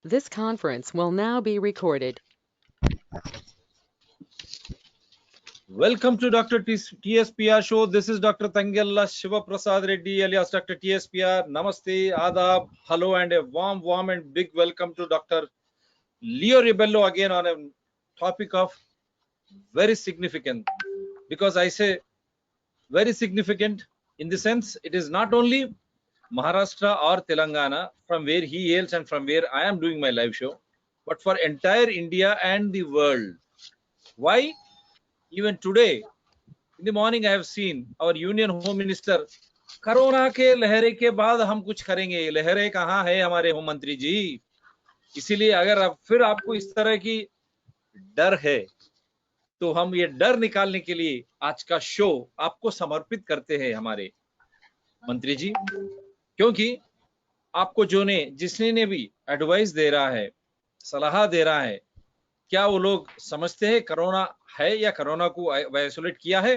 This conference will now be recorded. Welcome to Dr. TSPR show. This is Dr. Tangella Shiva Prasad Reddy alias Dr. TSPR. Namaste, Adab, hello, and a warm and big welcome to Dr. Leo Rebello again on a topic of very significant. Because I say very significant in the sense it is not only Maharashtra or Telangana from where he hails and from where I am doing my live show, but for entire India and the world. Why? Even today, in the morning, I have seen our Union Home Minister, corona के लहरे के बाद हम कुछ करेंगे, लहरें कहाँ है हमारे होम मंत्री जी। इसीलिए अगर फिर आपको इस तरह की डर है तो हम ये डर निकालने के लिए आज का शो आपको समर्पित करते हैं हमारे मंत्री जी, क्योंकि आपको जिसने भी एडवाइस दे रहा है, सलाह दे रहा है, क्या वो लोग समझते हैं कोरोना है या कोरोना को आइसोलेट किया है?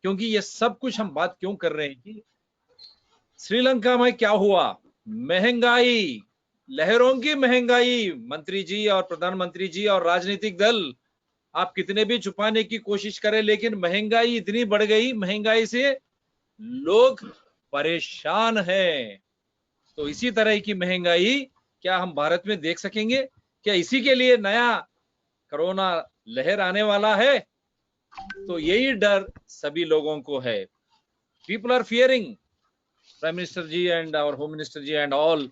क्योंकि ये सब कुछ हम बात क्यों कर रहे हैं कि श्रीलंका में क्या हुआ, महंगाई, लहरों की महंगाई। मंत्री जी और प्रधानमंत्री जी और राजनीतिक दल, आप कितने भी छुपाने की कोशिश करें, लेकिन महंगाई इतनी बढ़ गई, महंगाई से लोग परेशान हैं। तो इसी तरह की महंगाई क्या हम भारत में देख सकेंगे? क्या इसी के लिए नया कोरोना लहर आने वाला है? तो यही डर सभी लोगों को है। People are fearing, Prime Minister ji and our Home Minister ji and all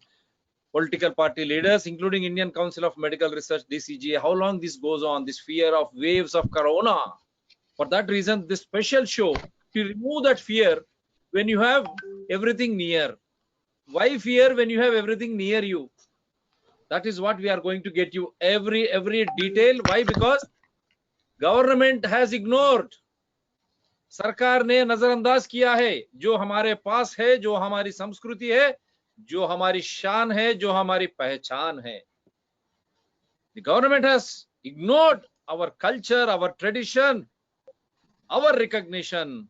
political party leaders, including Indian Council of Medical Research, DCG, how long this goes on, this fear of waves of corona. For that reason, this special show to remove that fear when you have everything near. Why fear when you have everything near you? That is what we are going to get you every detail. Why? Because government has ignored, सरकार ने नजरअंदाज किया है जो हमारे पास है, जो हमारी संस्कृति है, जो हमारी शान है, जो हमारी पहचान है। The government has ignored our culture, our tradition, our recognition,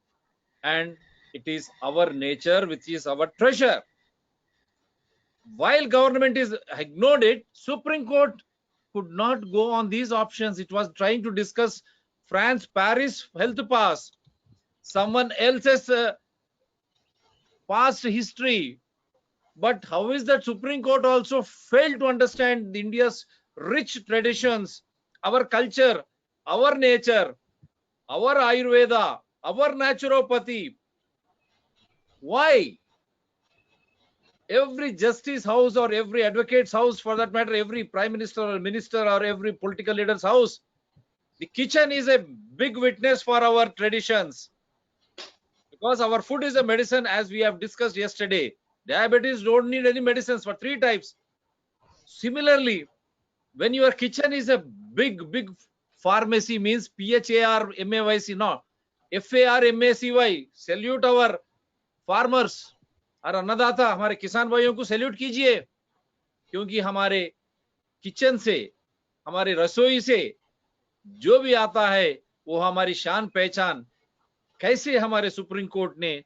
and it is our nature which is our treasure. While government is ignored it, Supreme Court could not go on these options. It was trying to discuss France Paris health pass, someone else's past history. But how is that Supreme Court also failed to understand India's rich traditions, our culture, our nature, our Ayurveda, our naturopathy? Why? Every justice house or every advocate's house, for that matter, every prime minister or minister or every political leader's house, the kitchen is a big witness for our traditions. Because our food is a medicine, as we have discussed yesterday. Diabetes don't need any medicines for 3 types. Similarly, when your kitchen is a big pharmacy, means PHARMACY, no, FARMACY, salute our farmers और अन्नदाता, हमारे किसान भाइयों को salute कीजिए, क्योंकि हमारे kitchen से, हमारे रसोई से जो भी आता है वो हमारी शान पहचान। कैसे हमारे सुप्रीम कोर्ट ने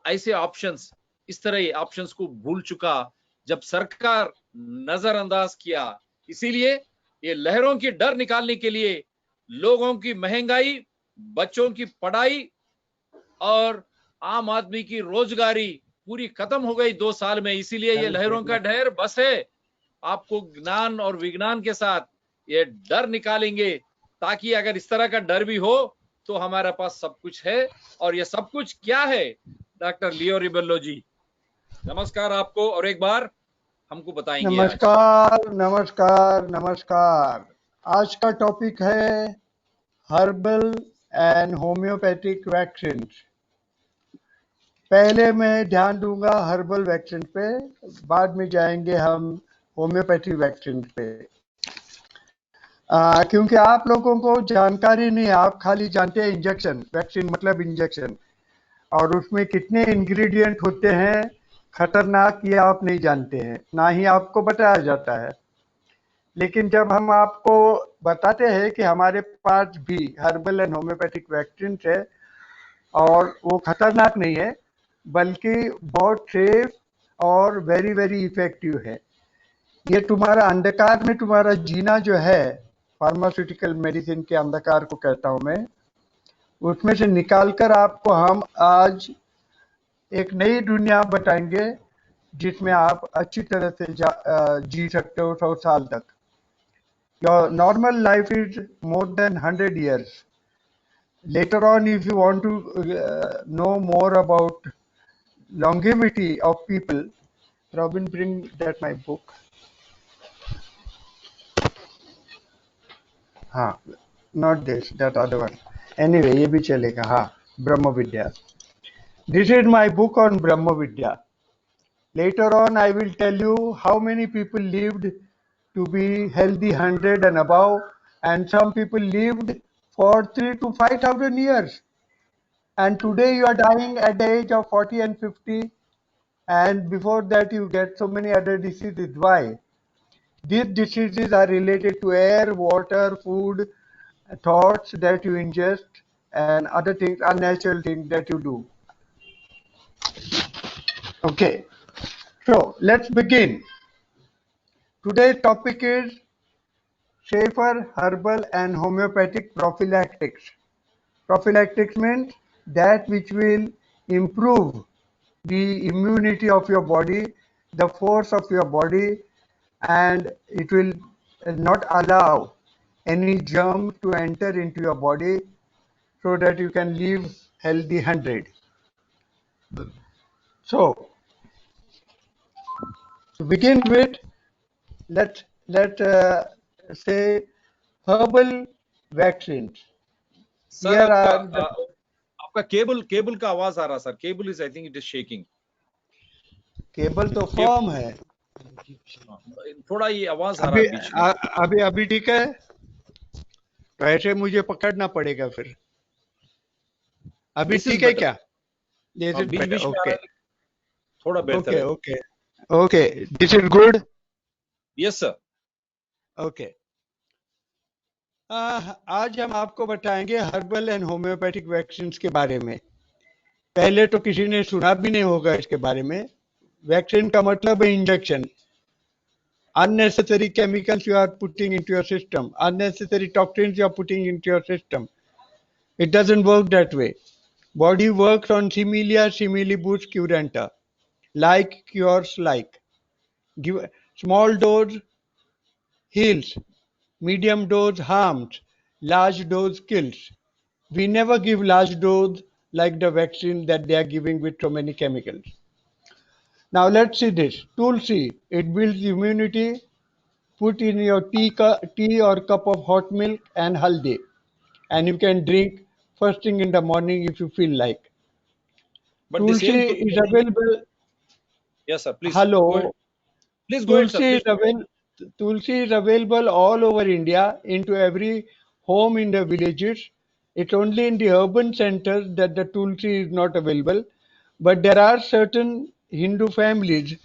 ऐसे ऑप्शंस, इस तरह ऑप्शंस को भूल चुका जब सरकार नजरअंदाज किया। इसीलिए ये लहरों की डर निकालने के लिए लोगों की महंगाई, बच्चों की पढ़ाई और आम आदमी की रोजगारी पूरी खत्म हो गई 2 साल में। इसीलिए ये लहरों का डर बस है, आपको ज्ञान और विज्ञान के साथ ये डर निकालेंगे, ताकि अगर इस तरह का डर भी हो तो हमारे पास सब कुछ है। और ये सब कुछ क्या है, डॉक्टर लियो रिबेल्लो जी, नमस्कार आपको, और एक बार हमको बताएंगे। नमस्कार नमस्कार नमस्कार। आज का टॉपिक है हर्बल एंड होम्योपैथिक वैक्सीन। पहले मैं ध्यान दूंगा हर्बल वैक्सीन पे, बाद में जाएंगे हम होम्योपैथी वैक्सीन पे। क्योंकि आप लोगों को जानकारी नहीं है, आप खाली जानते हैं इंजेक्शन, वैक्सीन मतलब इंजेक्शन, और उसमें कितने इंग्रेडिएंट होते हैं खतरनाक ये आप नहीं जानते हैं, ना ही आपको बताया जाता है। लेकिन जब हम आपको बताते हैं कि हमारे पास भी हर्बल एंड होम्योपैथिक वैक्सीन है और वो खतरनाक नहीं है बल्कि बहुत सेफ और वेरी इफेक्टिव है, ये तुम्हारा अंधकार में तुम्हारा जीना जो है, फार्मास्यूटिकल मेडिसिन के अंधकार को कहता हूं मैं, उसमें से निकालकर आपको हम आज एक नई दुनिया बताएंगे जिसमें आप अच्छी तरह से जी सकते हो 100 साल तक. Your normal life is more than 100 years. Later on, if you want to know more about longevity of people, Robin, bring that my book. हाँ, not this, that other one. Anyway, ये भी चलेगा. हाँ, ब्रह्म विद्या. This is my book on Brahma Vidya. Later on, I will tell you how many people lived to be healthy 100 and above, and some people lived for 3 to 5,000 years. And today you are dying at the age of 40 and 50, and before that you get so many other diseases. Why? These diseases are related to air, water, food, thoughts that you ingest, and other things, unnatural things that you do. Okay, so let's begin. Today's topic is safer herbal and homeopathic prophylactics. Prophylactics means that which will improve the immunity of your body, the force of your body, and it will not allow any germ to enter into your body so that you can live healthy 100. So, to begin with, let's say herbal vaccines. Sir Here आपका are आपका cable का आवाज आ रहा sir. Cable is I think it is shaking. Cable तो form है. थोड़ा ये आवाज आ रहा है बीच में. अभी ठीक है. तो ऐसे मुझे पकड़ना पड़ेगा फिर. अभी ठीक है क्या? This is beach better. बीच में आ Okay. रहा है. थोड़ा बेहतर है. Okay. This is good. Yes sir. Okay. आज हम आपको बताएंगे हर्बल एंड होम्योपैथिक वैक्सीन के बारे में. पहले तो किसी ने सुना भी नहीं होगा इसके बारे में. वैक्सीन का मतलब है injection. Unnecessary chemicals you are putting into your system, unnecessary toxins you are putting into your system. It doesn't work that way. Body works on similia similibus curenta, like cures like. Give small dose heals, medium dose harms, large dose kills. We never give large dose like the vaccine that they are giving with so many chemicals. Now let's see this. Tulsi, it builds immunity. Put in your tea or cup of hot milk and haldi, and you can drink first thing in the morning if you feel like. But the same Tulsi is available. Yes sir, please go ahead. Hello. Please go ahead sir. Tulsi is available all over India, into every home in the villages. It's only in the urban centers that the Tulsi is not available. But there are certain Hindu families,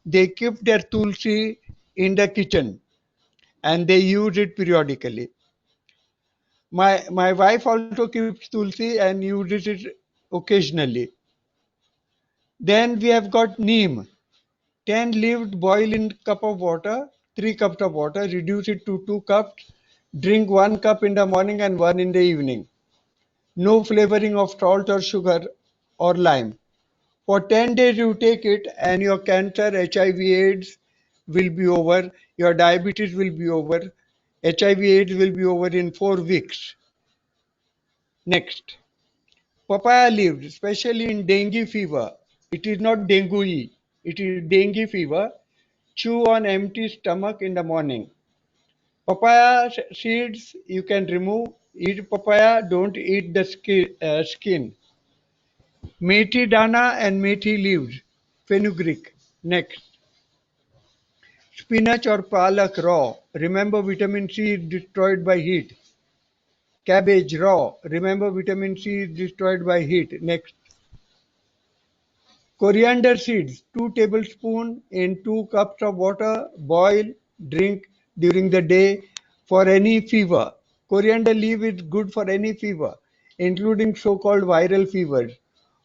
they keep their Tulsi in the kitchen and they use it periodically. My wife also keeps Tulsi and uses it occasionally. Then we have got neem. 10 leaves boil in cup of water, 3 cups of water, reduce it to 2 cups, drink 1 cup in the morning and 1 in the evening. No flavoring of salt or sugar or lime. For 10 days you take it and your cancer, HIV, AIDS will be over, your diabetes will be over, HIV, AIDS will be over in 4 weeks. Next, papaya leaves, especially in dengue fever. It is not dengue, it is dengue fever. Chew on empty stomach in the morning. Papaya seeds you can remove. Eat papaya, don't eat the skin. Methi dana and methi leaves, fenugreek. Next, spinach or palak raw. Remember vitamin C is destroyed by heat. Cabbage raw. Remember vitamin C is destroyed by heat. Next, coriander seeds, 2 tablespoons in 2 cups of water, boil, drink during the day for any fever. Coriander leaf is good for any fever, including so-called viral fevers.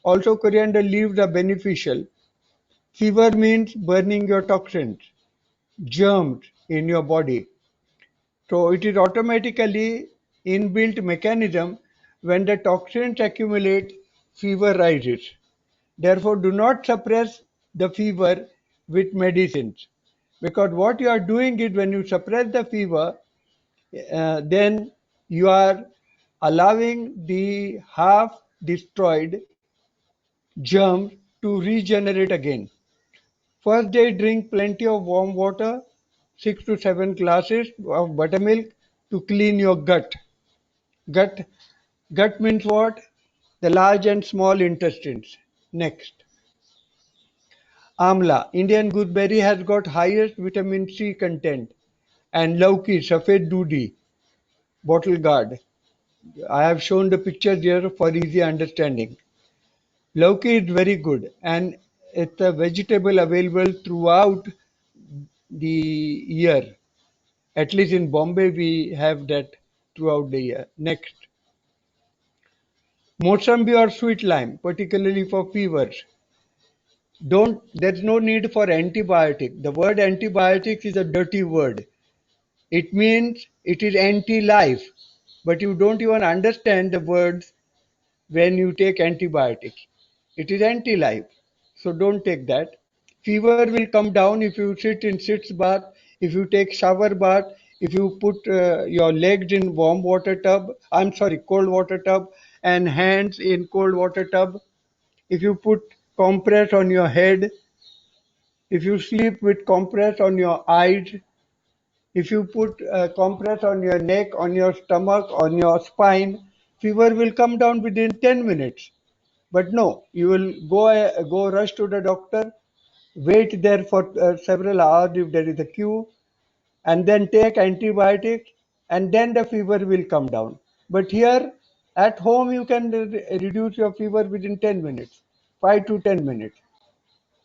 Also, coriander leaves are beneficial. Fever means burning your toxins. germs in your body. So it is automatically inbuilt mechanism. When the toxins accumulate, fever rises. Therefore, do not suppress the fever with medicines, because what you are doing is when you suppress the fever, then you are allowing the half destroyed germs to regenerate again. First day, drink plenty of warm water, 6 to 7 glasses of buttermilk to clean your gut. Gut, gut means what? The large and small intestines. Next, Amla. Indian gooseberry has got highest vitamin C content. And Lauki, Safed Dudi, bottle guard. I have shown the pictures here for easy understanding. Lauki is very good, and it's a vegetable available throughout the year. At least in Bombay, we have that throughout the year. Next, Mossambi or sweet lime, particularly for fevers. There's no need for antibiotic. The word antibiotics is a dirty word. It means it is anti-life, but you don't even understand the words when you take antibiotics. It is anti-life, so don't take that. Fever will come down if you sit in sitz bath, if you take shower bath, if you put your legs in cold water tub, and hands in cold water tub. If you put compress on your head, if you sleep with compress on your eyes, if you put compress on your neck, on your stomach, on your spine, fever will come down within 10 minutes. But no, you will go rush to the doctor, wait there for several hours if there is a queue, and then take antibiotics, and then the fever will come down. But here at home, you can reduce your fever within 10 minutes, 5 to 10 minutes.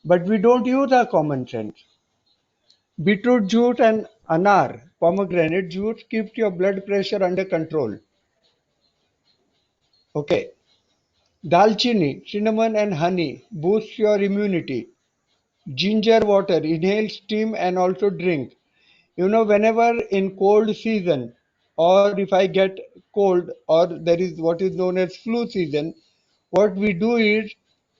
But we don't use our common sense. Beetroot juice and anar, pomegranate juice, keeps your blood pressure under control. Okay. Dalchini, cinnamon and honey boosts your immunity. Ginger water, inhale, steam and also drink. Whenever in cold season, or if I get cold, or there is what is known as flu season, what we do is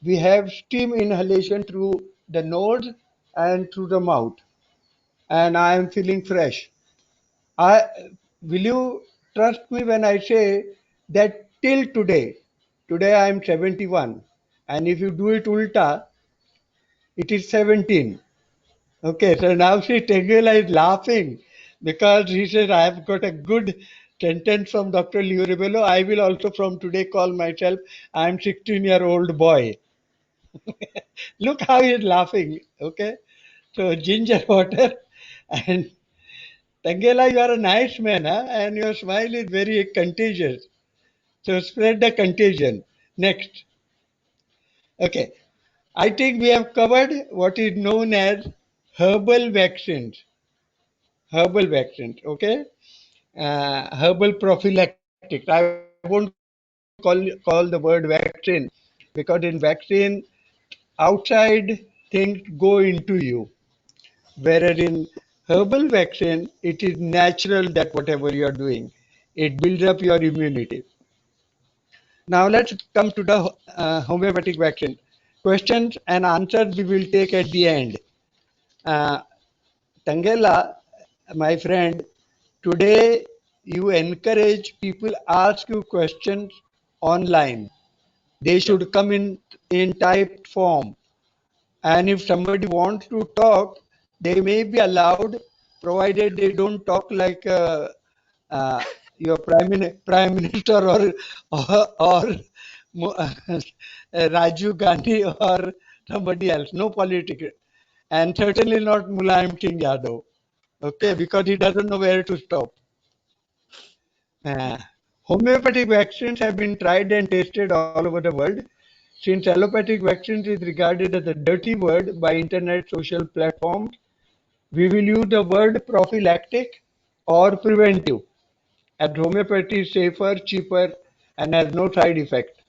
we have steam inhalation through the nose and through the mouth, and I am feeling fresh. I Will you trust me when I say that till today I am 71, and if you do it ulta, it is 17. Okay, so now see Tengela is laughing because he says I have got a good sentence from Dr. Leo Rebello. I will also from today call myself I am 16-year-old boy. Look how he is laughing. Okay, so ginger water and Tangela, you are a nice man, huh? And your smile is very contagious. So spread the contagion. Next. Okay. I think we have covered what is known as herbal vaccines. Herbal vaccines, okay? Herbal prophylactics. I won't call the word vaccine because in vaccine, outside things go into you. Whereas in herbal vaccine, it is natural that whatever you are doing, it builds up your immunity. Now let's come to the homeopathic vaccine. Questions and answers we will take at the end. Uh, Tangela, my friend, today you encourage people ask you questions online. They Yeah. should come in typed form. And if somebody wants to talk, they may be allowed, provided they don't talk like uh, your prime minister or Rajiv Gandhi or somebody else. No politics, and certainly not Mulayam Singh Yadav. Okay, because he doesn't know where to stop. Uh, Homeopathic vaccines have been tried and tested all over the world. Since allopathic vaccines is regarded as a dirty word by internet social platforms, we will use the word prophylactic or preventive, as homeopathy is safer, cheaper, and has no side effect.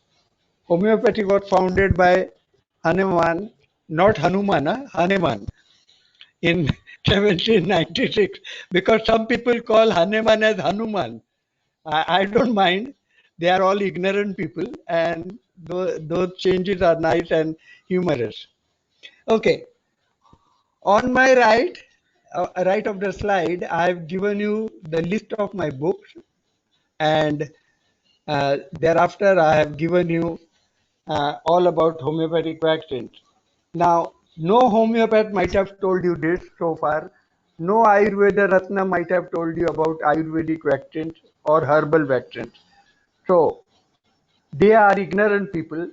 Homeopathy was founded by Hanuman, not Hanuman, Hanuman, in 1796, because some people call Hanuman as Hanuman. I don't mind. They are all ignorant people, and those changes are nice and humorous. Okay, on my right of the slide, I have given you the list of my books, and thereafter I have given you all about homeopathic vaccines. Now, no homeopath might have told you this so far. No Ayurveda Ratna might have told you about Ayurvedic vaccines or herbal vaccines. So, they are ignorant people.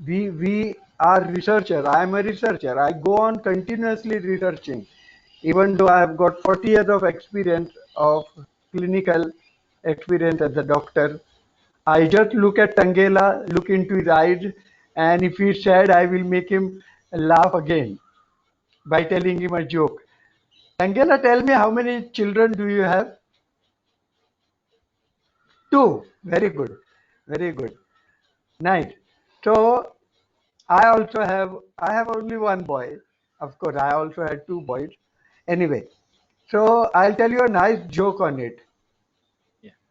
We are researchers. I am a researcher. I go on continuously researching. Even though I have got 40 years of experience of clinical experience as a doctor, I just look at Tangela, look into his eyes, and if he's sad, I will make him laugh again by telling him a joke. Tangela, tell me, how many children do you have? Two. Very good. Very good. Nice. So I have only one boy. Of course, I also had two boys. Anyway, so I'll tell you a nice joke on it.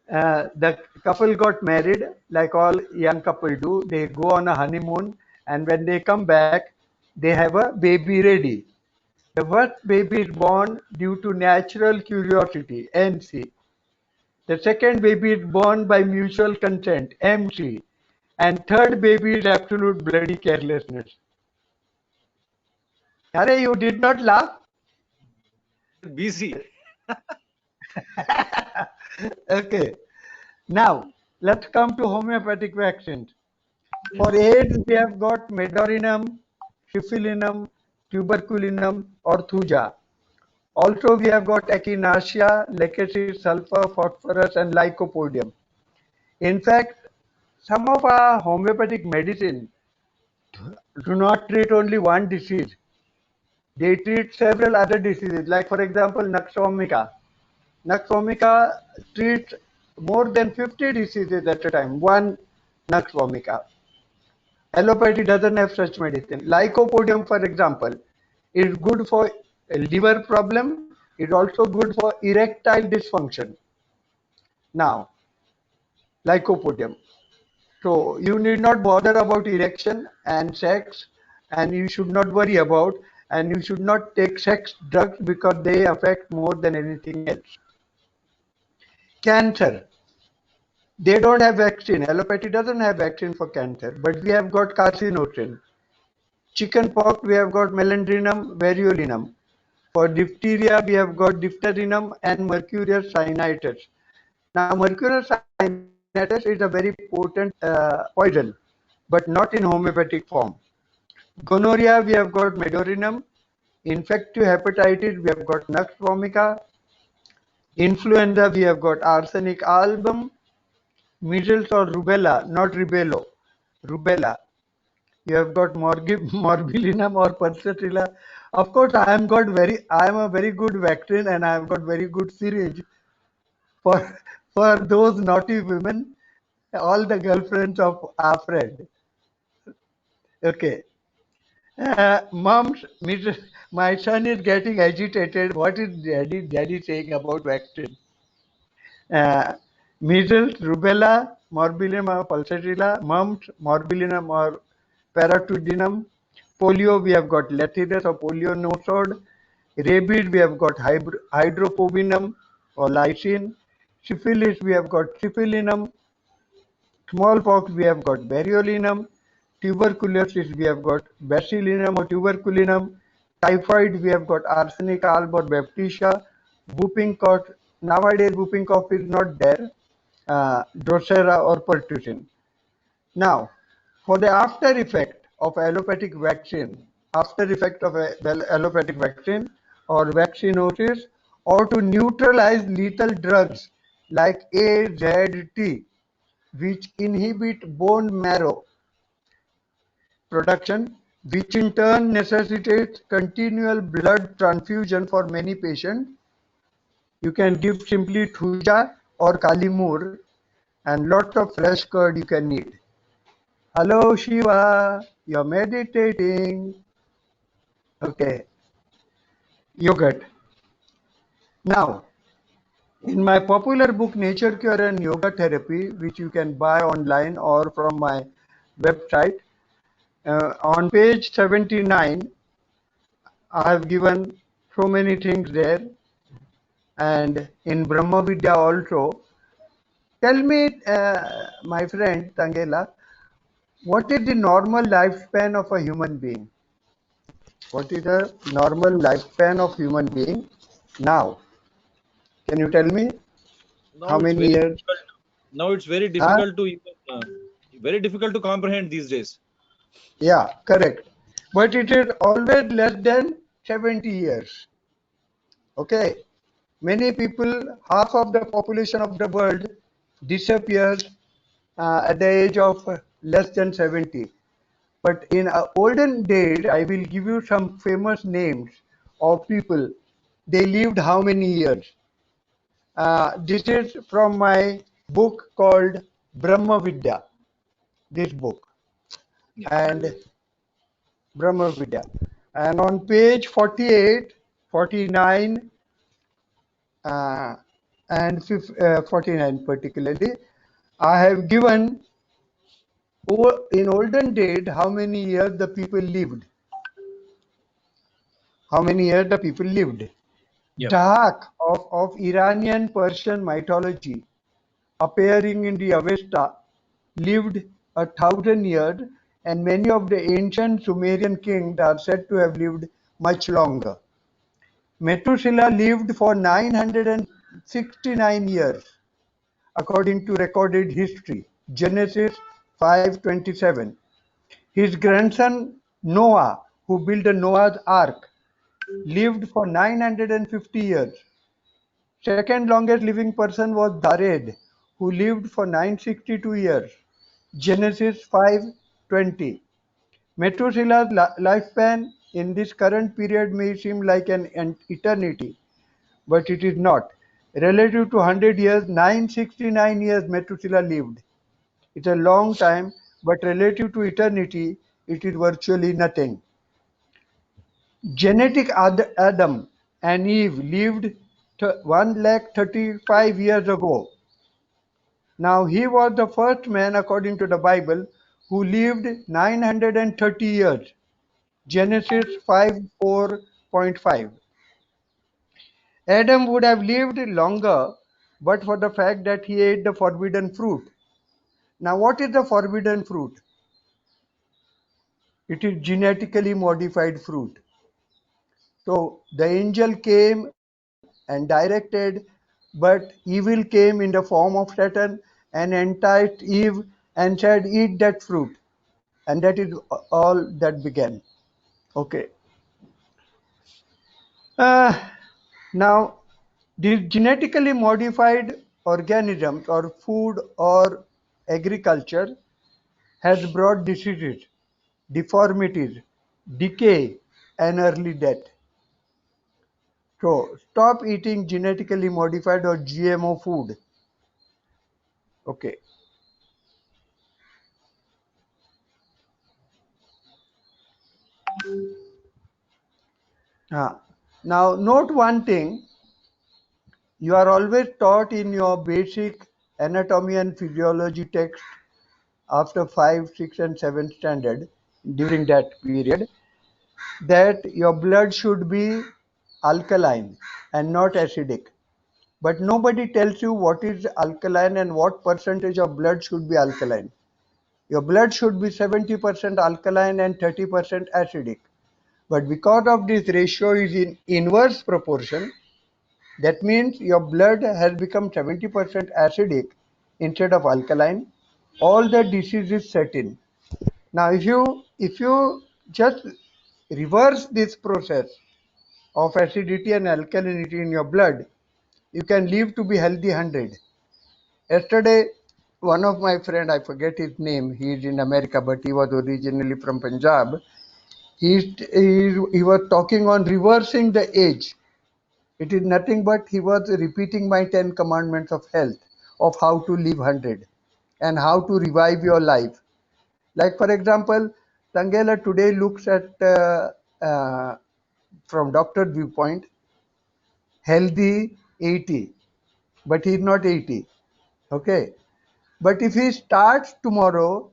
The couple got married, like all young couple do. They go on a honeymoon, and when they come back, they have a baby ready. The first baby is born due to natural curiosity, NC. The second baby is born by mutual consent, MC. And third baby is absolute bloody carelessness. Are you did not laugh? BC. Okay. Now, let's come to homeopathic vaccines. For AIDS, we have got medorinum, syphilinum, tuberculinum, or thuja. Also, we have got echinacea, lachesis, sulfur, phosphorus, and lycopodium. In fact, some of our homeopathic medicine do not treat only one disease. They treat several other diseases, like for example, Nux vomica. Nux vomica treats more than 50 diseases at a time, one Nux vomica. Allopathy doesn't have such medicine. Lycopodium, for example, is good for a liver problem. It's also good for erectile dysfunction. Now, lycopodium. So you need not bother about erection and sex, and you should not worry about, and you should not take sex drugs because they affect more than anything else. Cancer. They don't have vaccine. Allopathy doesn't have vaccine for cancer, but we have got carcinosin. Chicken pox, we have got melandrinum, variolinum. For diphtheria, we have got diphtherinum and mercurial cyanitis. Now, mercurial cyanitis is a very potent poison, but not in homeopathic form. Gonorrhea, we have got medorinum. Infective hepatitis, we have got Nux vomica. Influenza, we have got arsenic album. Measles or rubella, not rubello, rubella. You have got morbillinum or pulsatilla. Of course, I am a very good vaccine, and I have got very good syringe for those naughty women, all the girlfriends of our friend. Okay. Moms, my son is getting agitated. What is daddy saying about vaccine? Measles, rubella, morbillium or pulsatilla, mumps, morbillinum or paratudinum. Polio, we have got Lathyris or polio nosode. Rabies, we have got hydropovinum or lysine. Syphilis, we have got syphilinum. Smallpox, we have got variolinum. Tuberculosis, we have got bacillinum or tuberculinum. Typhoid, we have got arsenic alb or baptisia. Whooping cough, nowadays whooping cough is not there. Drosera or pertussin. Now, for the after effect of allopathic vaccine, after effect of allopathic vaccine or vaccinosis, or to neutralize lethal drugs like AZT, which inhibit bone marrow production, which in turn necessitates continual blood transfusion for many patients, you can give simply thuja or kalimur, and lots of fresh curd you can need. Hello Shiva, you're meditating. Okay. yogurt. Now, in my popular book, Nature Cure and Yoga Therapy, which you can buy online or from my website, on page 79, I have given so many things there. And in Brahma Vidya also. Tell me, my friend Tangela, what is the normal lifespan of a human being? What is the normal lifespan of human being now? Can you tell me Now how it's many very years? difficult. Now it's very Huh? difficult to even, very difficult to comprehend these days. Yeah, correct. But it is always less than 70 years. Okay. Many people, half of the population of the world disappears at the age of less than 70. But in olden days, I will give you some famous names of people. They lived how many years? This is from my book called Brahma Vidya. This book Yeah. and Brahma Vidya. And on page 48, 49, uh, and 49 particularly, I have given in olden days how many years the people lived. How many years the people lived. Yep. Dahak of Iranian Persian mythology, appearing in the Avesta, lived 1,000 years, and many of the ancient Sumerian kings are said to have lived much longer. Methuselah lived for 969 years, according to recorded history, Genesis 5:27. His grandson Noah, who built the Noah's Ark, lived for 950 years. Second longest living person was Jared, who lived for 962 years. Genesis 5:20. Methuselah's lifespan in this current period may seem like an eternity, but it is not. Relative to 100 years, 969 years Methuselah lived. It's a long time, but relative to eternity, it is virtually nothing. Genetic Adam and Eve lived 135 years ago. Now he was the first man, according to the Bible, who lived 930 years. Genesis 5:4.5. Adam would have lived longer, but for the fact that he ate the forbidden fruit. Now, what is the forbidden fruit? It is genetically modified fruit. So the angel came and directed, but evil came in the form of Satan and enticed Eve and said, "Eat that fruit." And that is all that began. Okay. Now, these genetically modified organisms or food or agriculture has brought diseases, deformities, decay, and early death. So stop eating genetically modified or GMO food. Okay. Now note one thing. You are always taught in your basic anatomy and physiology text after 5, 6, and 7 standard during that period that your blood should be alkaline and not acidic. But nobody tells you what is alkaline and what percentage of blood should be alkaline. Your blood should be 70% alkaline and 30% acidic. But because of this ratio is in inverse proportion, that means your blood has become 70% acidic instead of alkaline. All the diseases set in. Now, if you just reverse this process of acidity and alkalinity in your blood, you can live to be healthy 100. Yesterday, one of my friend, I forget his name, he is in America, but he was originally from Punjab. He was talking on reversing the age. It is nothing but he was repeating my 10 commandments of health, of how to live 100 and how to revive your life. Like, for example, Tangela today looks at uh, from doctor viewpoint, healthy 80, but he's not 80. Okay. But if he starts tomorrow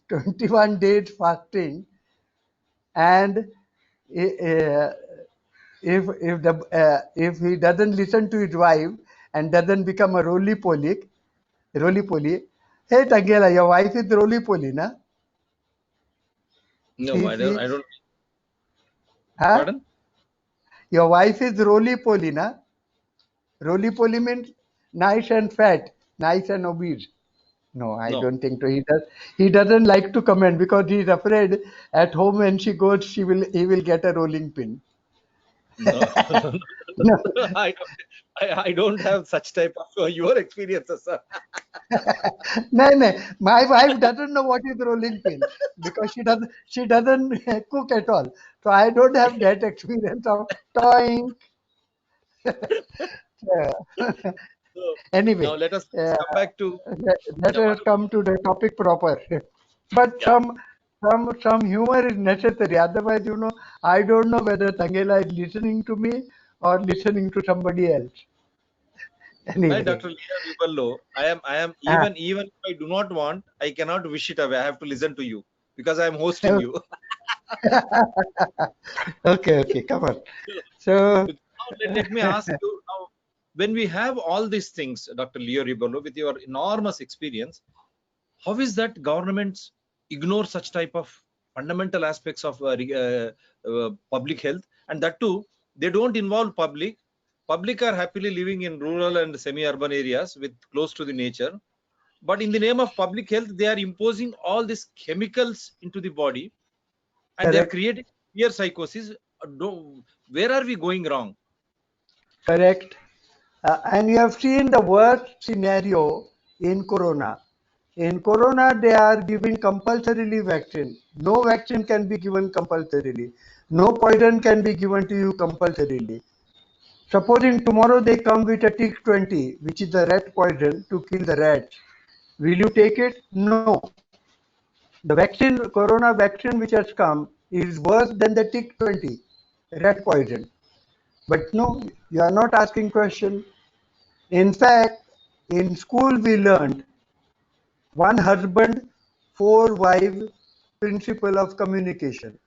21 days fasting, and uh, if he doesn't listen to his wife and doesn't become a roly-poly, hey Tangela, your wife is roly-poly, na? No, I don't. Huh? Pardon? Your wife is roly-poly, na? Roly-poly means nice and fat, nice and obese. No, I No. don't think so. He doesn't like to comment because he's afraid at home when she goes, he will get a rolling pin. No, no, no, No. no. I don't have such type of your experiences, sir. No, no. My wife doesn't know what is rolling pin because she doesn't cook at all. So I don't have that experience of toying. So now Anyway, let us uh, come back to let yeah, us come to the topic proper. But yeah. some humor is necessary. Otherwise, I don't know whether Tangela is listening to me or listening to somebody else. My Anyway, Dr. Leah Rebello, I am ah, even if I do not want, I cannot wish it away. I have to listen to you because I am hosting okay, you. okay, come on. So, Now let me ask you now, when we have all these things, Dr. Leo Rebello, with your enormous experience, how is that governments ignore such type of fundamental aspects of public health, and that too they don't involve public are happily living in rural and semi-urban areas with close to the nature, but in the name of public health they are imposing all these chemicals into the body and they are correct, creating fear psychosis. Where are we going wrong? correct. And you have seen the worst scenario in Corona. In Corona, they are giving compulsorily vaccine. No vaccine can be given compulsorily. No poison can be given to you compulsorily. Supposing tomorrow they come with a tick 20, which is the rat poison to kill the rats. Will you take it? No. The vaccine, Corona vaccine which has come is worse than the tick 20, rat poison. But no, you are not asking question. In fact, in school we learned one husband, four wives principle of communication.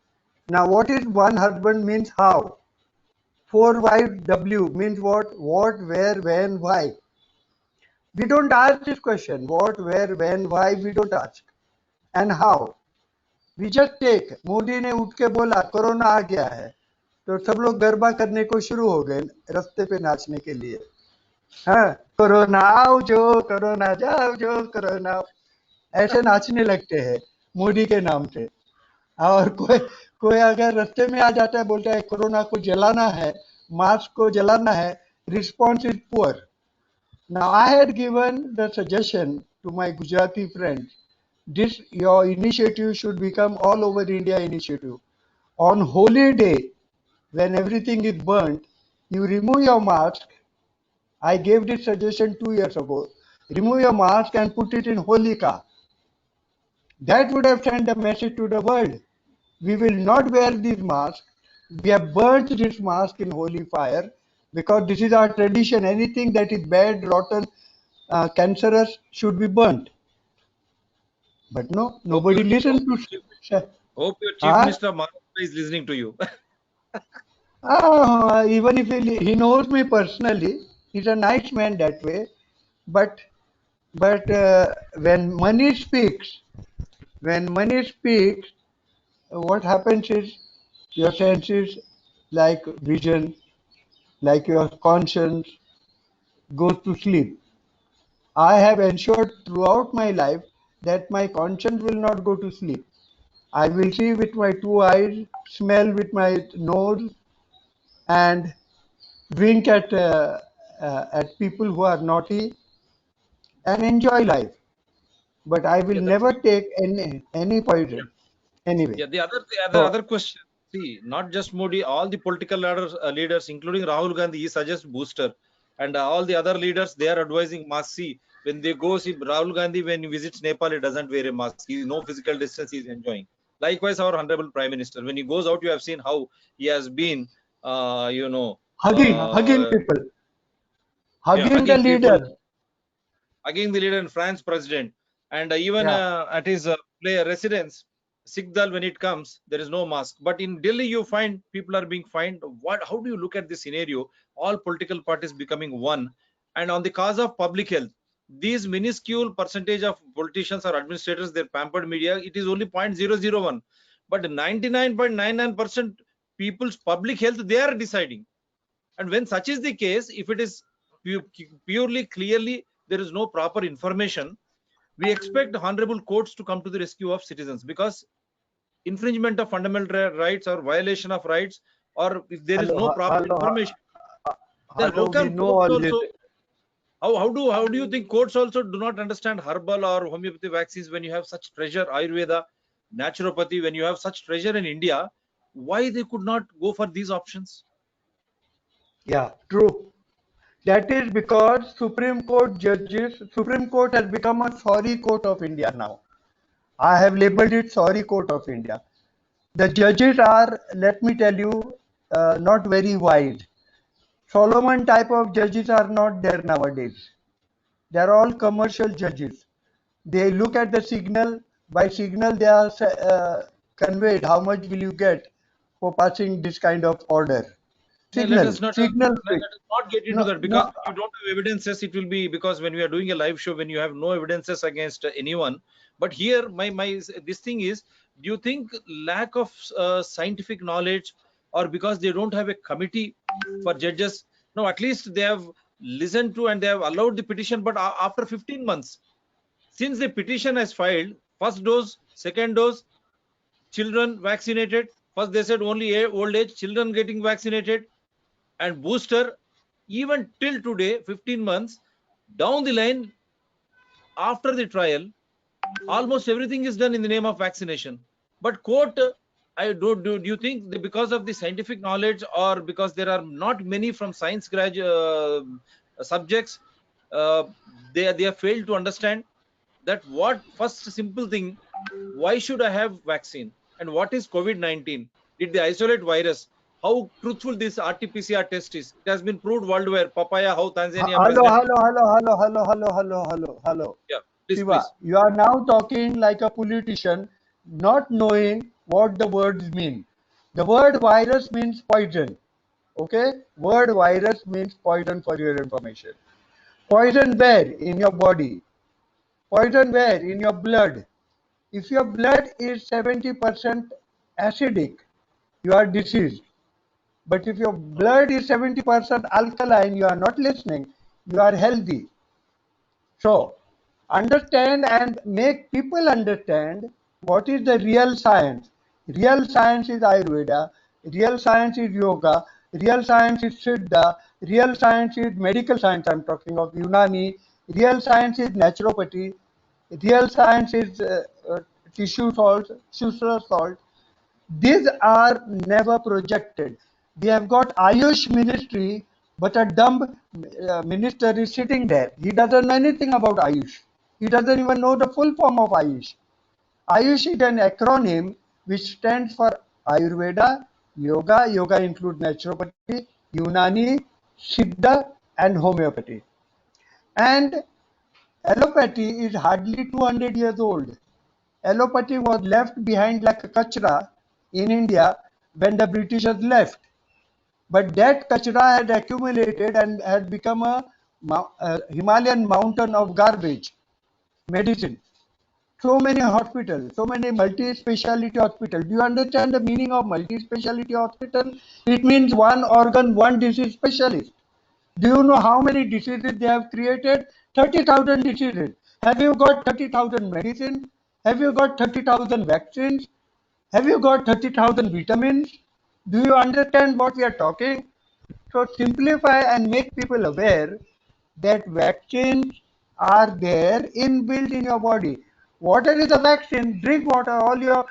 Now what is one husband means how? Four wives W means what? What, where, when, why? We don't ask this question. What, where, when, why we don't ask. And how? We just take. Modi ने उठ के बोला corona आ गया है तो सब लोग गरबा करने को शुरू हो गए रास्ते पे नाचने के लिए. हाँ, कोरोना आओ जो कोरोना जाओ जो कोरोना ऐसे नाचने लगते हैं मोदी के नाम से. और कोई अगर रास्ते में आ जाता है बोलता है कोरोना को जलाना है मास्क को जलाना है response is poor. Now I had given the suggestion to my Gujarati friends. This your initiative should become all over India initiative. On holy day, when everything is burnt, you remove your mask. I gave this suggestion 2 years ago. Remove your mask and put it in Holika. That would have sent a message to the world. We will not wear these masks. We have burnt this mask in holy fire because this is our tradition. Anything that is bad, rotten, cancerous should be burnt. But no, Hope nobody hope listens your chief, to. hope your chief Huh? minister Maharashtra is listening to you. Even if he knows me personally, he's a nice man that way. But when money speaks, what happens is your senses, like vision, like your conscience, goes to sleep. I have ensured throughout my life that my conscience will not go to sleep. I will see with my two eyes, smell with my nose, and drink at people who are naughty and enjoy life. But I will Yeah, that's never good. take any Yeah. poison. Anyway, Yeah, so other question. See, not just Modi, all the political leaders, including Rahul Gandhi, he suggests booster, and all the other leaders they are advising mask. See, when they go, see Rahul Gandhi when he visits Nepal, he doesn't wear a mask. He no physical distance. He is enjoying. Likewise, our honorable Prime Minister, when he goes out, you have seen how he has been. Hugging people, hugging the hugging people, leader. hugging the leader and France president, and even Yeah, at his residence, Sikdal, when it comes, there is no mask. But in Delhi, you find people are being fined. What? How do you look at this scenario? All political parties becoming one, and on the cause of public health, these minuscule percentage of politicians or administrators, their pampered media, it is only 0.001, but 99.99% people's public health they are deciding. And when such is the case, if it is purely clearly there is no proper information, we expect honorable courts to come to the rescue of citizens, because infringement of fundamental rights or violation of rights, or if there is hello, no proper hello, information, then how hello. We can know courts all this. also, how do you think courts also do not understand herbal or homeopathy vaccines? When you have such treasure, Ayurveda, naturopathy, when you have such treasure in India, why they could not go for these options? Yeah, true. That is because Supreme Court has become a sorry court of India now. I have labeled it sorry court of India. The judges are, let me tell you, not very wise. Solomon type of judges are not there nowadays. They are all commercial judges. They look at the signal. By signal, they are conveyed how much will you get for passing this kind of order. No, let us Signal fix. not get into No, that, because no. if you don't have evidences, it will be, because when we are doing a live show, when you have no evidences against anyone. But here, my this thing is, do you think lack of scientific knowledge, or because they don't have a committee for judges? No, at least they have listened to and they have allowed the petition. But after 15 months, since the petition has filed, first dose, second dose, children vaccinated. First they said only old age children getting vaccinated, and booster, even till today, 15 months down the line, after the trial, almost everything is done in the name of vaccination. But court, I do you think that because of the scientific knowledge, or because there are not many from science graduate subjects, uh, they have failed to understand that what first simple thing, why should I have vaccine, and what is COVID-19? Did they isolate virus? How truthful this RT-PCR test is? It has been proved worldwide. Papaya, how Tanzania Hello, president. hello, hello, hello, hello, hello, hello, hello, hello. Yeah, please, Shiva, please. you are now talking like a politician, not knowing what the words mean. The word virus means poison. Okay? Word virus means poison for your information. Poison where? In your body. Poison where? In your blood. If your blood is 70% acidic, you are diseased. But if your blood is 70% alkaline, you are not listening. You are healthy. So, understand and make people understand what is the real science. Real science is Ayurveda, real science is yoga, real science is Siddha, real science is medical science. I'm talking of Unani, real science is naturopathy, real science is tissue salt, sugar salt. These are never projected. We have got Ayush ministry, but a dumb minister is sitting there. He doesn't know anything about Ayush. He doesn't even know the full form of Ayush. Ayush is an acronym which stands for Ayurveda, Yoga. Yoga includes naturopathy, Unani, Siddha, and homeopathy. And allopathy is hardly 200 years old. Allopathy was left behind like a kachra in India when the Britishers left. But that kachra had accumulated and had become a Himalayan mountain of garbage, medicine. So many hospitals, so many multi-speciality hospitals. Do you understand the meaning of multi-speciality hospital? It means one organ, one disease specialist. Do you know how many diseases they have created? 30,000 diseases. Have you got 30,000 medicines? Have you got 30,000 vaccines? Have you got 30,000 vitamins? Do you understand what we are talking? So simplify and make people aware that vaccines are there inbuilt in your body. Water is a vaccine. Drink water. All your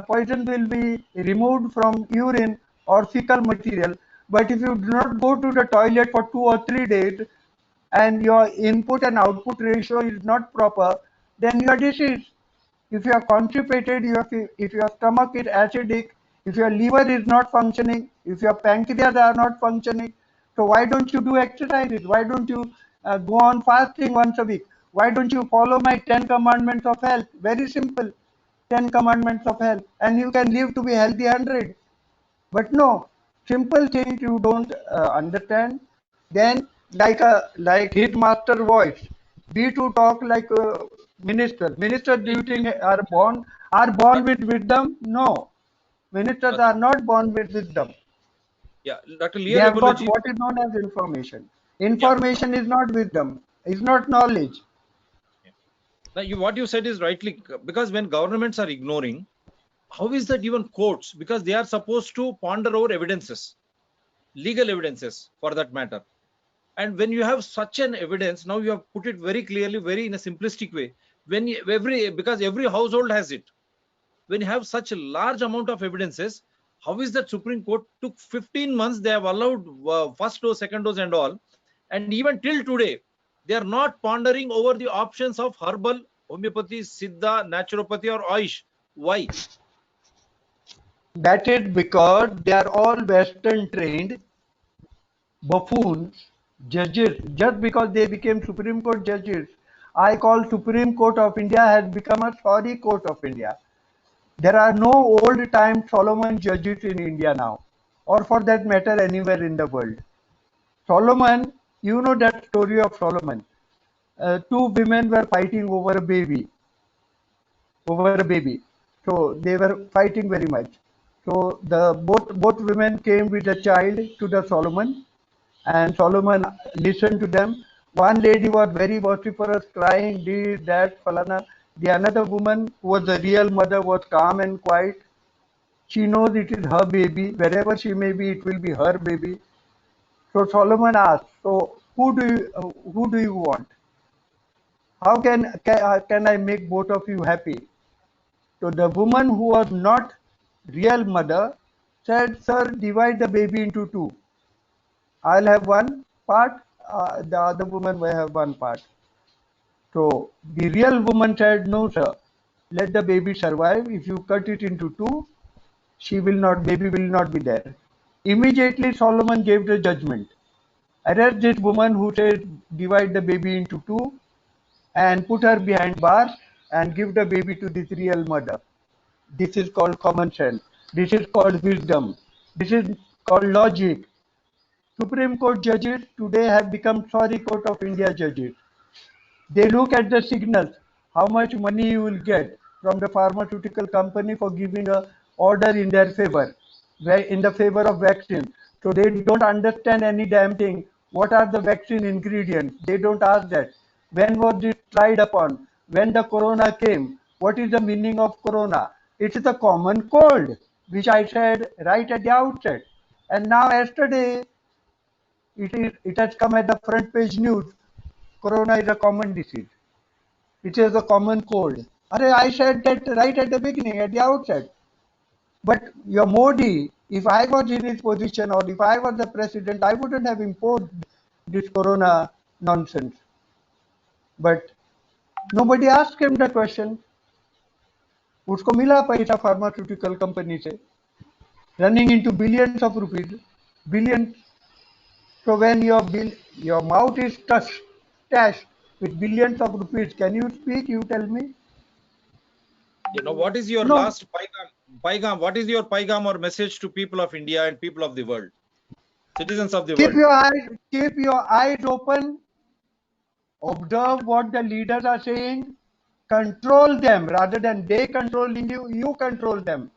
poison will be removed from urine or fecal material. But if you do not go to the toilet for 2 or 3 days and your input and output ratio is not proper, then you are diseased. If you are constipated, if your stomach is acidic, if your liver is not functioning, If your pancreas are not functioning, so why don't you do exercises? Why don't you go on fasting once a week? Why don't you follow my 10 commandments of health? Very simple. 10 commandments of health, and you can live to be healthy 100. But no, simple things you don't understand. Then like his master voice, we to talk like a minister. Minister, do you think are born with wisdom? No, ministers Nothing. are not born with wisdom. Yeah, Dr. They Leo have Rebello got ji. what is known as information. Yeah. Information is not wisdom. Is not knowledge. Now, what you said is rightly, because when governments are ignoring, how is that even courts? Because they are supposed to ponder over evidences, legal evidences for that matter. And when you have such an evidence, now you have put it very clearly, very in a simplistic way. When because every household has it. When you have such a large amount of evidences, how is that Supreme Court took 15 months? They have allowed first dose, second dose, and all, and even till today, they are not pondering over the options of herbal, homeopathy, siddha, naturopathy, or Ayush. Why? That is because they are all Western trained buffoons, judges, just because they became Supreme Court judges. I call Supreme Court of India has become a sorry Court of India. There are no old time Solomon judges in India now, or for that matter anywhere in the world. Solomon, you know that story of Solomon. Two women were fighting over a baby. So they were fighting very much. So the both women came with a child to the Solomon, and Solomon listened to them. One lady was very vociferous, crying, this, that, falana. The another woman, who was the real mother, was calm and quiet. She knows it is her baby. Wherever she may be, it will be her baby. So Solomon asked, so who do you want? How can I make both of you happy? So the woman who was not real mother said, sir, divide the baby into two. I'll have one part, the other woman will have one part. So the real woman said, no, sir, let the baby survive. If you cut it into two, baby will not be there. Immediately Solomon gave the judgment. Arrest this woman who said divide the baby into two and put her behind bars and give the baby to this real mother. This is called common sense. This is called wisdom. This is called logic. Supreme Court judges today have become sorry Court of India judges. They look at the signals, how much money you will get from the pharmaceutical company for giving a order in their favor, in the favor of vaccine. So they don't understand any damn thing. What are the vaccine ingredients? They don't ask that. When was this tried upon? When the corona came? What is the meaning of corona? It is a common cold, which I said right at the outset. And now yesterday, it has come at the front page news. Corona is a common disease. It is a common cold. I said that right at the beginning, at the outset. But your Modi, if I was in his position or if I was the president, I wouldn't have imposed this corona nonsense. But nobody asked him the question. उसको मिला पैसा pharmaceutical company से, running into billions of rupees, billions. So when your mouth is stashed with billions of rupees, can you speak? You tell me. What is your No. last paigam? What is your paigam or message to people of India and people of the world, citizens of the Keep world? your eyes open. Observe what the leaders are saying. Control them rather than they controlling you. You control them.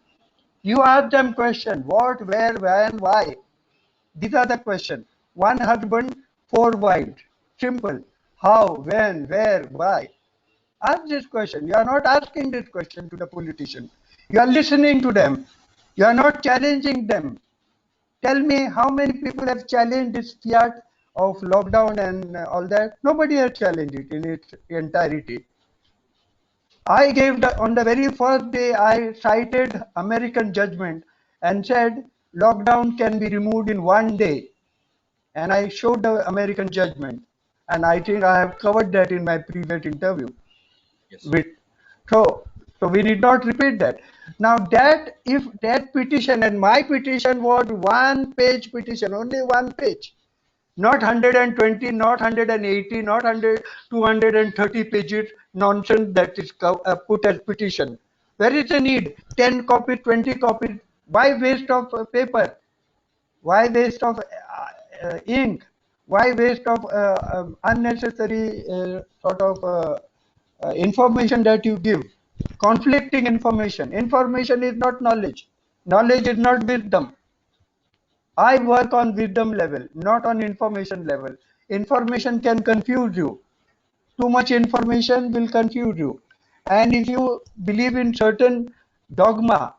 You ask them question: what, where, when, why. These are the questions. One husband, four wives. Simple. How, when, where, why. Ask this question. You are not asking this question to the politician. You are listening to them. You are not challenging them. Tell me how many people have challenged this fiat of lockdown and all that. Nobody has challenged it in its entirety. On the very first day, I cited American judgment and said lockdown can be removed in one day. And I showed the American judgment. And I think I have covered that in my previous interview. Yes. So So we need not repeat that. Now that if that petition, and my petition was 1-page petition, only 1 page, not 120, not 180, not 100, 230 pages nonsense that is put as petition. Where is the need? 10 copies, 20 copies. Why waste of paper? Why waste of ink? Why waste of unnecessary sort of information that you give? Conflicting information. Information is not knowledge. Knowledge is not wisdom. I work on wisdom level, not on information level. Information can confuse you. Too much information will confuse you. And if you believe in certain dogma,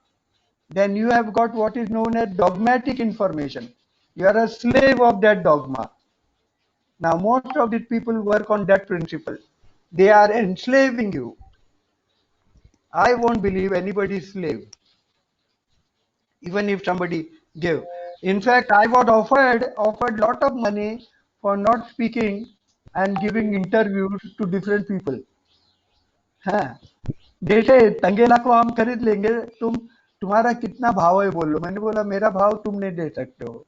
then you have got what is known as dogmatic information. You are a slave of that dogma. Now, most of these people work on that principle. They are enslaving you. I won't believe anybody's slave, even if somebody give. In fact, I was offered lot of money for not speaking and giving interviews to different people. हाँ, जैसे तंगेला को हम खरीद लेंगे, तुम्हारा कितना भाव है बोलो. मैंने बोला मेरा भाव तुम नहीं दे सकते हो.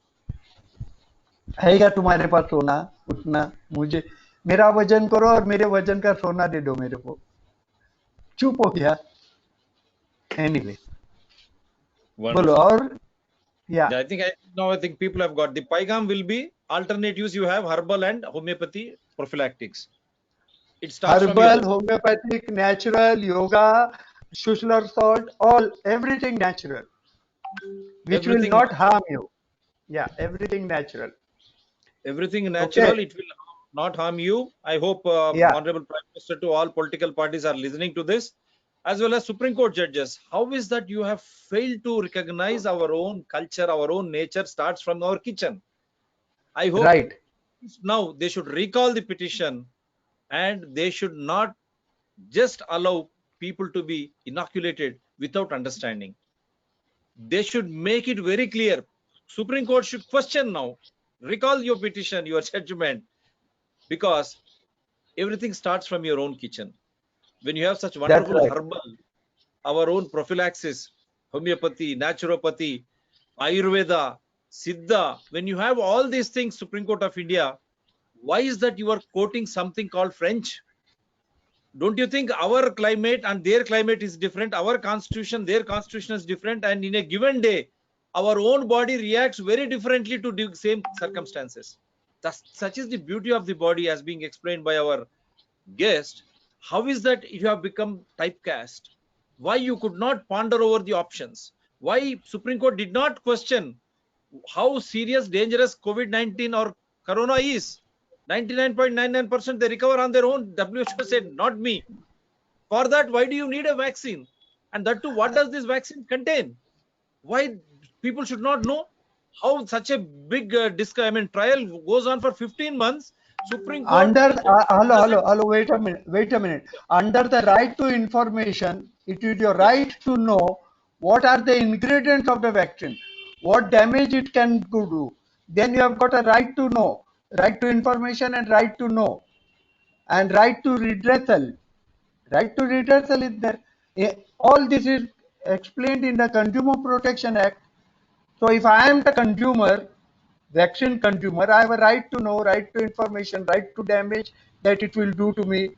है क्या तुम्हारे पास सोना उतना? मुझे मेरा वजन करो और मेरे वजन का सोना दे दो मेरे को. चुप हो गया. एनीवे बोलो. और Yeah, I think people have got the Paigam will be alternatives. You have herbal and homeopathy prophylactics. It starts herbal, homeopathic, natural, yoga, Schussler salt, everything natural, which will not harm you. Yeah, everything natural. Everything natural. Okay. It will not harm you. I hope Honorable Prime Minister to all political parties are listening to this, as well as Supreme Court judges. How is that you have failed to recognize our own culture, our own nature starts from our kitchen? I hope now they should recall the petition and they should not just allow people to be inoculated without understanding. They should make it very clear. Supreme Court should question now. Recall your petition, your judgment, because everything starts from your own kitchen. When you have such wonderful herbal, our own prophylaxis, homeopathy, naturopathy, Ayurveda, Siddha, when you have all these things, Supreme Court of India, why is that you are quoting something called French? Don't you think our climate and their climate is different? Our constitution, their constitution is different. And in a given day, our own body reacts very differently to the same circumstances. Such is the beauty of the body as being explained by our guest. How is that you have become typecast? Why you could not ponder over the options? Why Supreme Court did not question how serious, dangerous COVID-19 or Corona is? 99.99% they recover on their own. WHO said, not me. For that, why do you need a vaccine? And that too, what does this vaccine contain? Why people should not know how such a big trial goes on for 15 months. Supreme Court hello, wait a minute. Under the right to information, it is your right to know what are the ingredients of the vaccine, what damage it can do. Then you have got a right to know, right to information and right to know, and right to redressal. Right to redressal is there. All this is explained in the Consumer Protection Act. So if I am the consumer, vaccine consumer, I have a right to know, right to information, right to damage that it will do to me.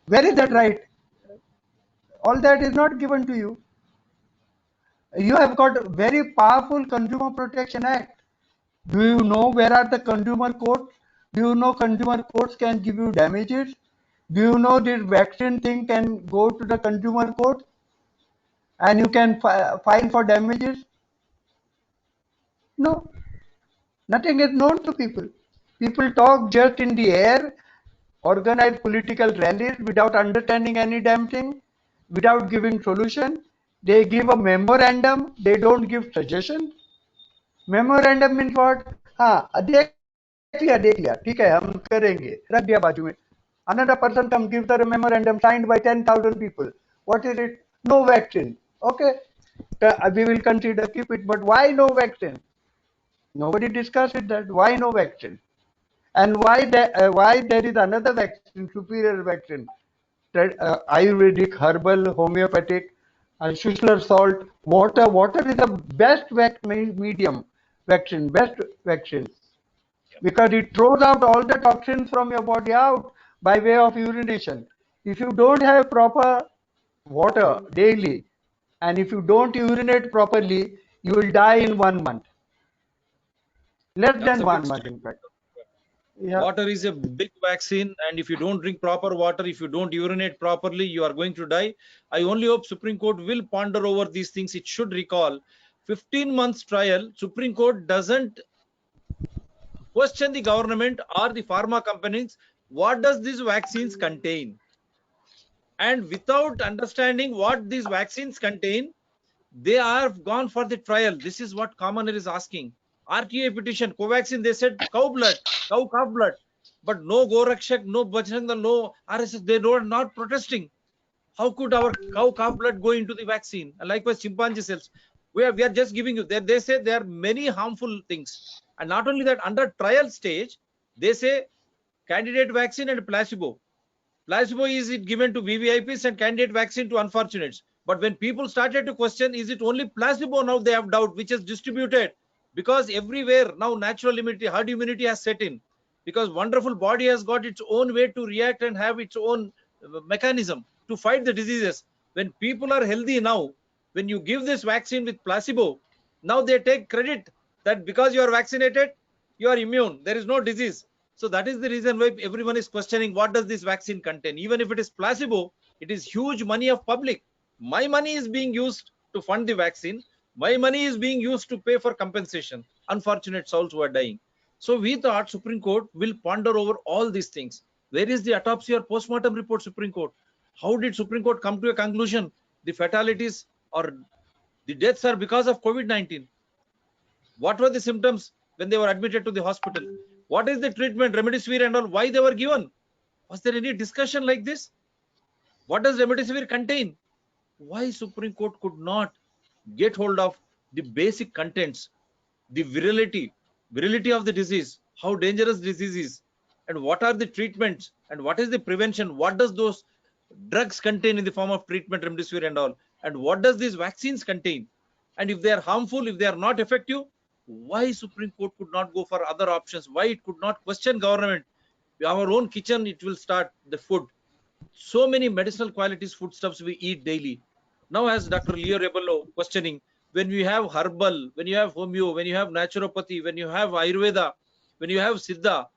Where is that right? All that is not given to you. You have got a very powerful Consumer Protection Act. Do you know where are the consumer courts? Do you know consumer courts can give you damages? Do you know this vaccine thing can go to the consumer court and you can file for damages? No. Nothing is known to people. People talk just in the air, organize political rallies without understanding any damn thing, without giving solution. They give a memorandum, they don't give suggestions. Memorandum means what? हाँ, देख लिया, ठीक है, हम करेंगे, रख दिया बाजू में. Another person comes, gives the memorandum signed by 10,000 people. What is it? No vaccine. Okay, we will consider keep it, but why no vaccine? Nobody discusses that. Why no vaccine? And why there is another vaccine, superior vaccine, Ayurvedic, herbal, homeopathic, Schussler salt, water. Water is the best medium vaccine, best vaccine, because it throws out all the toxins from your body out by way of urination. If you don't have proper water daily, and if you don't urinate properly, you will die in 1 month. Less That's than a big 1 month, statement. in fact. Yeah. Water is a big vaccine, and if you don't drink proper water, if you don't urinate properly, you are going to die. I only hope Supreme Court will ponder over these things. It should recall 15 months trial. Supreme Court doesn't question the government or the pharma companies. What does these vaccines contain? And without understanding what these vaccines contain, they are gone for the trial. This is what commoner is asking. RTA petition, Covaxin, they said cow blood, cow calf blood, but no Gorakshak, no Bajranga, no RSS, they are not protesting. How could our cow calf blood go into the vaccine? And likewise, chimpanzee cells. We are just giving you. They say there are many harmful things. And not only that, under trial stage, they say candidate vaccine and placebo. Placebo is it given to VVIPs and candidate vaccine to unfortunates. But when people started to question, is it only placebo? Now they have doubt, which is distributed, because everywhere now natural immunity, herd immunity has set in, because wonderful body has got its own way to react and have its own mechanism to fight the diseases. When people are healthy now, when you give this vaccine with placebo, now they take credit that because you are vaccinated, you are immune. There is no disease. So that is the reason why everyone is questioning what does this vaccine contain. Even if it is placebo, it is huge money of public. My money is being used to fund the vaccine. My money is being used to pay for compensation. Unfortunate souls who are dying. So we thought Supreme Court will ponder over all these things. Where is the autopsy or postmortem report, Supreme Court? How did Supreme Court come to a conclusion? The fatalities or the deaths are because of COVID-19. What were the symptoms when they were admitted to the hospital? What is the treatment, remdesivir and all, why they were given? Was there any discussion like this? What does remdesivir contain? Why Supreme Court could not get hold of the basic contents, the virility of the disease, how dangerous disease is, and what are the treatments, and what is the prevention? What does those drugs contain in the form of treatment, remdesivir and all, and what does these vaccines contain? And if they are harmful, if they are not effective, why Supreme Court could not go for other options? Why it could not question government? Our own kitchen, it will start the food. So many medicinal qualities foodstuffs we eat daily. Now, as Dr. Leo Rebello questioning, when you have herbal, when you have homeo, when you have naturopathy, when you have Ayurveda, when you have Siddha,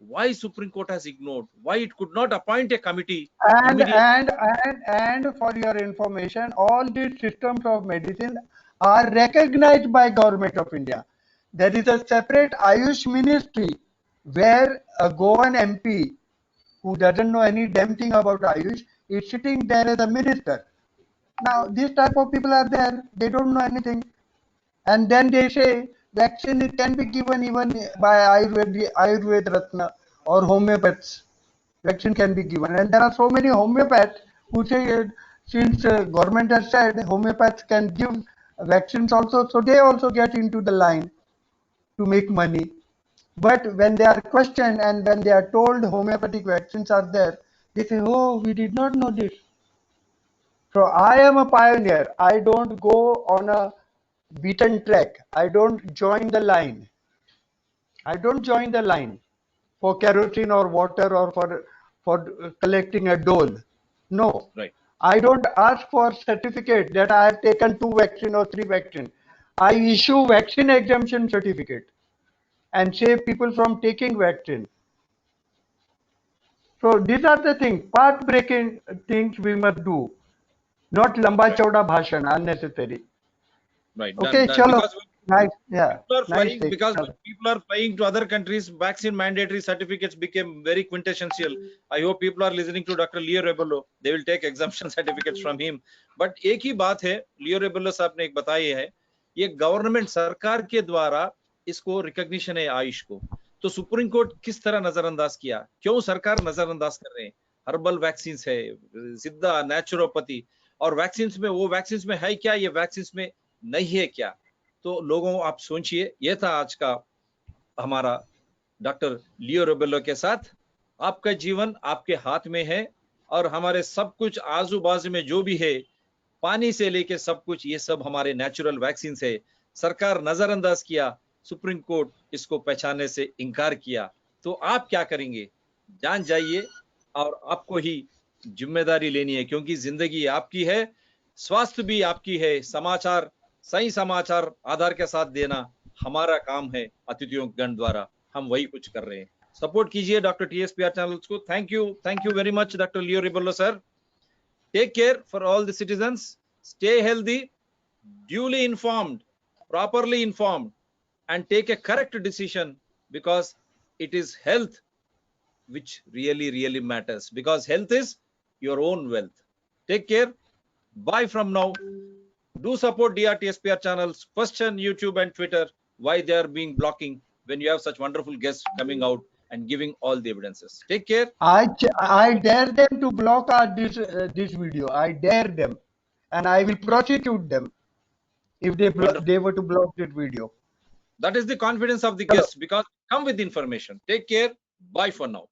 why Supreme Court has ignored? Why it could not appoint a committee And immediately? and for your information, all these systems of medicine are recognized by Government of India. There is a separate Ayush ministry where a Goan MP who doesn't know any damn thing about Ayush is sitting there as a minister. Now, these type of people are there. They don't know anything, and then they say vaccine it can be given even by Ayurveda Ratna or homeopaths. Vaccine can be given, and there are so many homeopaths who say since government has said homeopaths can give vaccines also, so they also get into the line to make money. But when they are questioned and when they are told homeopathic vaccines are there, they say, "Oh, we did not know this." So I am a pioneer. I don't go on a beaten track. I don't join the line. I don't join the line for kerosene or water or for collecting a dole. No, Right. I don't ask for certificate that I have taken 2 vaccine or 3 vaccine. I issue vaccine exemption certificate and save people from taking vaccine. So these are the things, path breaking things we must do, not lamba Right. chauda bhashan, unnecessary. Right. Okay, Done. chalo. Because Nice, yeah, people are nice flying, day. because when Chalo. people are flying to other countries, vaccine mandatory certificates became very quintessential. I hope people are listening to Dr. Leo Rebello. They will take exemption certificates from him. But एक ही बात है, लियो रेबेलो साहब ने एक बताई है, ये government सरकार के द्वारा इसको रिकॉग्निशन है आयुष को, तो सुप्रीम कोर्ट किस तरह नजरअंदाज किया? क्यों सरकार नजरअंदाज कर रहे हैं? हर्बल वैक्सीन है, सिद्धा, नेचुरोपैथी, और वैक्सीन में वो वैक्सीन में है क्या, ये वैक्सीन में नहीं है क्या? तो लोगों आप सोचिए, ये था आज का हमारा डॉक्टर लियो रेबेलो के साथ। आपका जीवन आपके हाथ में है और हमारे सब कुछ आजू बाजू में जो भी है, पानी से लेके सब कुछ, ये सब हमारे नेचुरल वैक्सीन है। सरकार नजरअंदाज किया, सुप्रीम कोर्ट इसको पहचानने से इनकार किया, तो आप क्या करेंगे? जान जाइए और आपको ही जिम्मेदारी लेनी है, क्योंकि जिंदगी आपकी है, स्वास्थ्य भी आपकी है। समाचार, सही समाचार आधार के साथ देना हमारा काम है। अतिथियों गण द्वारा हम वही कुछ कर रहे हैं। सपोर्ट कीजिए डॉक्टर TSPR चैनल्स को। Thank you very much doctor Leo Rebello sir. Take care for all the citizens. Stay healthy, duly informed, properly informed, and take a correct decision, because it is health which really matters, because health is your own wealth. Take care. Bye from now. Do support DRTSPR channels. Question YouTube and Twitter why they are being blocking when you have such wonderful guests coming out and giving all the evidences. Take care. I dare them to block this video. I dare them, and I will prosecute them if Wonderful. they were to block that video. That is the confidence of the guests, because come with information. Take care. Bye for now.